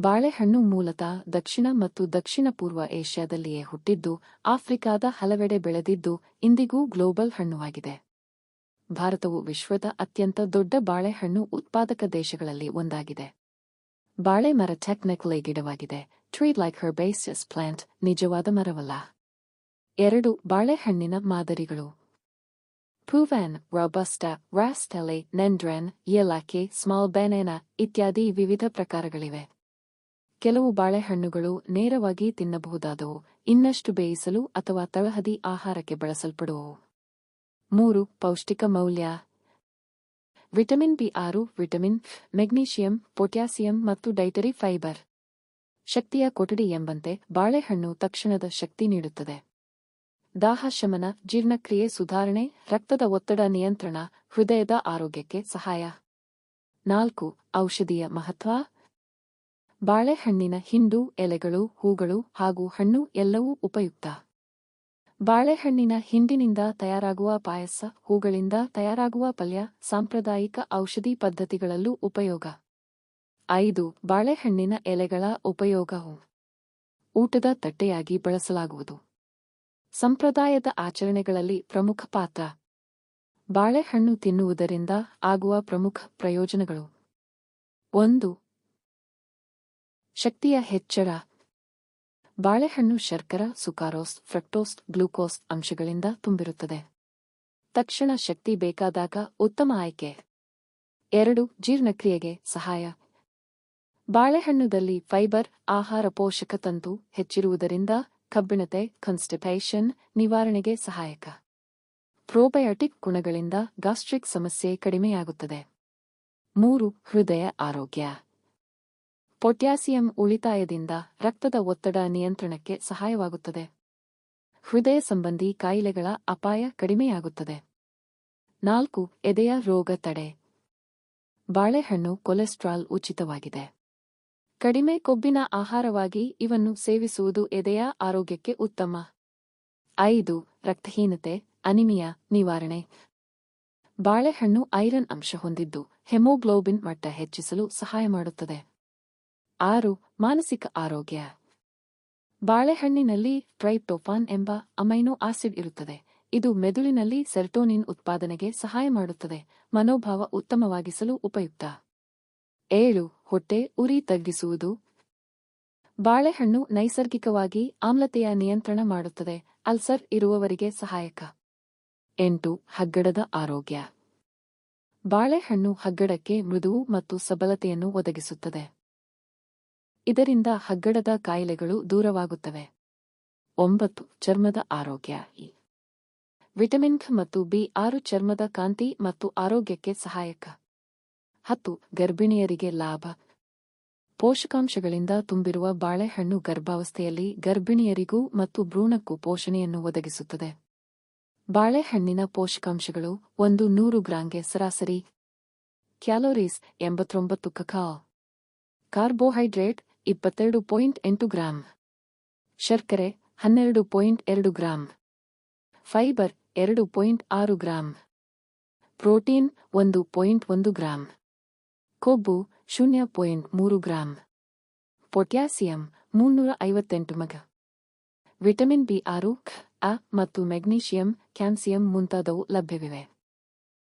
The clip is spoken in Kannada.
ಬಾಳೆಹಣ್ಣು ಮೂಲತಃ ದಕ್ಷಿಣ ಮತ್ತು ದಕ್ಷಿಣ-ಪೂರ್ವ ಏಷ್ಯಾದಲ್ಲಿಯೇ ಹುಟ್ಟಿದ್ದು, ಆಫ್ರಿಕಾದ ಹಲವೆಡೆ ಬೆಳೆದಿದ್ದು, ಇಂದಿಗೂ ಗ್ಲೋಬಲ್ ಹಣ್ಣುವಾಗಿದೆ. ಭಾರತವು ವಿಶ್ವದ ಅತ್ಯಂತ ದೊಡ್ಡ ಬಾಳೆಹಣ್ಣು ಉತ್ಪಾದಕ ದೇಶಗಳಲ್ಲಿ ಒಂದಾಗಿದೆ. ಬಾಳೆ ಮರ ಟೆಕ್ನಿಕಲಿ ಗಿಡವಾಗಿದೆ. ಟ್ರೀ ಲೈಕ್ ಹರ್ಬೇಸಿಯಸ್ ಪ್ಲಾಂಟ್, ನಿಜವಾದ ಮರವಲ್ಲ. 2. ಬಾಳೆಹಣ್ಣಿನ ಮಾದರಿಗಳು. ಪೂವಾನ್, ರಾಬಸ್ಟಾ, ರಾಸ್ಟೆಲೆ, ನೆಂಡ್ರೆನ್, ಯಲಾಕೆ, ಸ್ಮಾಲ್ ಬ್ಯಾನಾನಾ ಇತ್ಯಾದಿ ವಿವಿಧ ಪ್ರಕಾರಗಳಿವೆ. ಕೆಲವು ಬಾಳೆಹಣ್ಣುಗಳು ನೇರವಾಗಿ ತಿನ್ನಬಹುದಾದವು, ಇನ್ನಷ್ಟು ಬೇಯಿಸಲು ಅಥವಾ ತಳಹದಿ ಆಹಾರಕ್ಕೆ ಬಳಸಲ್ಪಡುವವು. 3. ಪೌಷ್ಟಿಕ ಮೌಲ್ಯ. ವಿಟಮಿನ್ ಬಿ6, ವಿಟಮಿನ್, ಮೆಗ್ನೀಷಿಯಂ, ಪೊಟ್ಯಾಸಿಯಂ ಮತ್ತು ಡೈಟರಿ ಫೈಬರ್. ಶಕ್ತಿಯ ಕೊಠಡಿ ಎಂಬಂತೆ ಬಾಳೆಹಣ್ಣು ತಕ್ಷಣದ ಶಕ್ತಿ ನೀಡುತ್ತದೆ. ದಾಹ ಶಮನ, ಜೀರ್ಣಕ್ರಿಯೆ ಸುಧಾರಣೆ, ರಕ್ತದ ಒತ್ತಡ ನಿಯಂತ್ರಣ, ಹೃದಯದ ಆರೋಗ್ಯಕ್ಕೆ ಸಹಾಯ. 4. ಔಷಧೀಯ ಮಹತ್ವ. ಬಾಳೆಹಣ್ಣಿನ ಹಿಂಡು, ಎಲೆಗಳು, ಹೂಗಳು ಹಾಗೂ ಹಣ್ಣು ಎಲ್ಲವೂ ಉಪಯುಕ್ತ. ಬಾಳೆಹಣ್ಣಿನ ಹಿಂಡಿನಿಂದ ತಯಾರಾಗುವ ಪಾಯಸ, ಹೂಗಳಿಂದ ತಯಾರಾಗುವ ಪಲ್ಯ ಸಾಂಪ್ರದಾಯಿಕ ಔಷಧಿ ಪದ್ಧತಿಗಳಲ್ಲೂ ಉಪಯೋಗ. 5. ಬಾಳೆಹಣ್ಣಿನ ಎಲೆಗಳ ಉಪಯೋಗವು. ಊಟದ ತಟ್ಟೆಯಾಗಿ ಬಳಸಲಾಗುವುದು. ಸಂಪ್ರದಾಯದ ಆಚರಣೆಗಳಲ್ಲಿ ಪ್ರಮುಖ ಪಾತ್ರ. ಬಾಳೆಹಣ್ಣು ತಿನ್ನುವುದರಿಂದ ಆಗುವ ಪ್ರಮುಖ ಪ್ರಯೋಜನಗಳು. 1. ಶಕ್ತಿಯ ಹೆಚ್ಚಳ. ಬಾಳೆಹಣ್ಣು ಶರ್ಕರ, ಸುಕಾರೋಸ್, ಫ್ರಕ್ಟೋಸ್, ಗ್ಲೂಕೋಸ್ ಅಂಶಗಳಿಂದ ತುಂಬಿರುತ್ತದೆ. ತಕ್ಷಣ ಶಕ್ತಿ ಬೇಕಾದಾಗ ಉತ್ತಮ ಆಯ್ಕೆ. 2. ಜೀರ್ಣಕ್ರಿಯೆಗೆ ಸಹಾಯ. ಬಾಳೆಹಣ್ಣುದಲ್ಲಿ ಫೈಬರ್, ಆಹಾರ ಪೋಷಕ ತಂತು ಹೆಚ್ಚಿರುವುದರಿಂದ ಕಬ್ಬಿಣತೆ, ಕಾನ್ಸ್ಟಿಪೇಷನ್ ನಿವಾರಣೆಗೆ ಸಹಾಯಕ. ಪ್ರೋಬಯೋಟಿಕ್ ಗುಣಗಳಿಂದ ಗ್ಯಾಸ್ಟ್ರಿಕ್ ಸಮಸ್ಯೆ ಕಡಿಮೆಯಾಗುತ್ತದೆ. 3. ಹೃದಯ ಆರೋಗ್ಯ. ಪೊಟ್ಯಾಸಿಯಂ ಉಳಿತಾಯದಿಂದ ರಕ್ತದ ಒತ್ತಡ ನಿಯಂತ್ರಣಕ್ಕೆ ಸಹಾಯವಾಗುತ್ತದೆ. ಹೃದಯ ಸಂಬಂಧಿ ಕಾಯಿಲೆಗಳ ಅಪಾಯ ಕಡಿಮೆಯಾಗುತ್ತದೆ. 4. ಎದೆಯ ರೋಗ ತಡೆ. ಬಾಳೆಹಣ್ಣು ಕೊಲೆಸ್ಟ್ರಾಲ್ ಉಚಿತವಾಗಿದೆ. ಕಡಿಮೆ ಕೊಬ್ಬಿನ ಆಹಾರವಾಗಿ ಇವನ್ನು ಸೇವಿಸುವುದು ಎದೆಯ ಆರೋಗ್ಯಕ್ಕೆ ಉತ್ತಮ. 5. ರಕ್ತಹೀನತೆ, ಅನಿಮಿಯಾ ನಿವಾರಣೆ. ಬಾಳೆಹಣ್ಣು ಐರನ್ ಅಂಶ ಹೊಂದಿದ್ದು, ಹೆಮೋಗ್ಲೋಬಿನ್ ಮಟ್ಟ ಹೆಚ್ಚಿಸಲು ಸಹಾಯ ಮಾಡುತ್ತದೆ. 6. ಮಾನಸಿಕ ಆರೋಗ್ಯ. ಬಾಳೆಹಣ್ಣಿನಲ್ಲಿ ಟ್ರೈಪ್ಟೋಫಾನ್ ಎಂಬ ಅಮೈನೋ ಆಸಿಡ್ ಇರುತ್ತದೆ. ಇದು ಮೆದುಳಿನಲ್ಲಿ ಸೆರೋಟೋನಿನ್ ಉತ್ಪಾದನೆಗೆ ಸಹಾಯ ಮಾಡುತ್ತದೆ, ಮನೋಭಾವ ಉತ್ತಮವಾಗಿಸಲು ಉಪಯುಕ್ತ. 7. ಹೊಟ್ಟೆ ಉರಿ ತಗ್ಗಿಸುವುದು. ಬಾಳೆಹಣ್ಣು ನೈಸರ್ಗಿಕವಾಗಿ ಆಮ್ಲತೆಯ ನಿಯಂತ್ರಣ ಮಾಡುತ್ತದೆ, ಅಲ್ಸರ್ ಇರುವವರಿಗೆ ಸಹಾಯಕ. 8. ಹಗ್ಗಡದ ಆರೋಗ್ಯ. ಬಾಳೆಹಣ್ಣು ಹಗ್ಗಡಕ್ಕೆ ಮೃದುವು ಮತ್ತು ಸಬಲತೆಯನ್ನು ಒದಗಿಸುತ್ತದೆ. ಇದರಿಂದ ಹಗ್ಗಡದ ಕಾಯಿಲೆಗಳು ದೂರವಾಗುತ್ತವೆ. 9. ಚರ್ಮದ ಆರೋಗ್ಯ. ವಿಟಮಿನ್ ಖ ಮತ್ತು ಬಿ6 ಚರ್ಮದ ಕಾಂತಿ ಮತ್ತು ಆರೋಗ್ಯಕ್ಕೆ ಸಹಾಯಕ. 10. ಗರ್ಭಿಣಿಯರಿಗೆ ಲಾಭ. ಪೋಷಕಾಂಶಗಳಿಂದ ತುಂಬಿರುವ ಬಾಳೆಹಣ್ಣು ಗರ್ಭಾವಸ್ಥೆಯಲ್ಲಿ ಗರ್ಭಿಣಿಯರಿಗೂ ಮತ್ತು ಭ್ರೂಣಕ್ಕೂ ಪೋಷಣೆಯನ್ನು ಒದಗಿಸುತ್ತದೆ. ಬಾಳೆಹಣ್ಣಿನ ಪೋಷಕಾಂಶಗಳು 100 ಗ್ರಾಂಗೆ ಸರಾಸರಿ. Calories 89 kcal. Carbohydrate 22.8 gram. ಶರ್ಕರೆ 12.2 gram. Fibre 2.6 gram. Protein 1.1 gram. ಕೊಬ್ಬು 0.3 ಗ್ರಾಂ. ಪೊಟ್ಯಾಸಿಯಂ 358 ಮಗ. ವಿಟಮಿನ್ ಬಿ6, ಖ, ಅ ಮತ್ತು ಮೆಗ್ನೀಷಿಯಂ, ಕ್ಯಾಲ್ಸಿಯಂ ಮುಂತಾದವು ಲಭ್ಯವಿವೆ.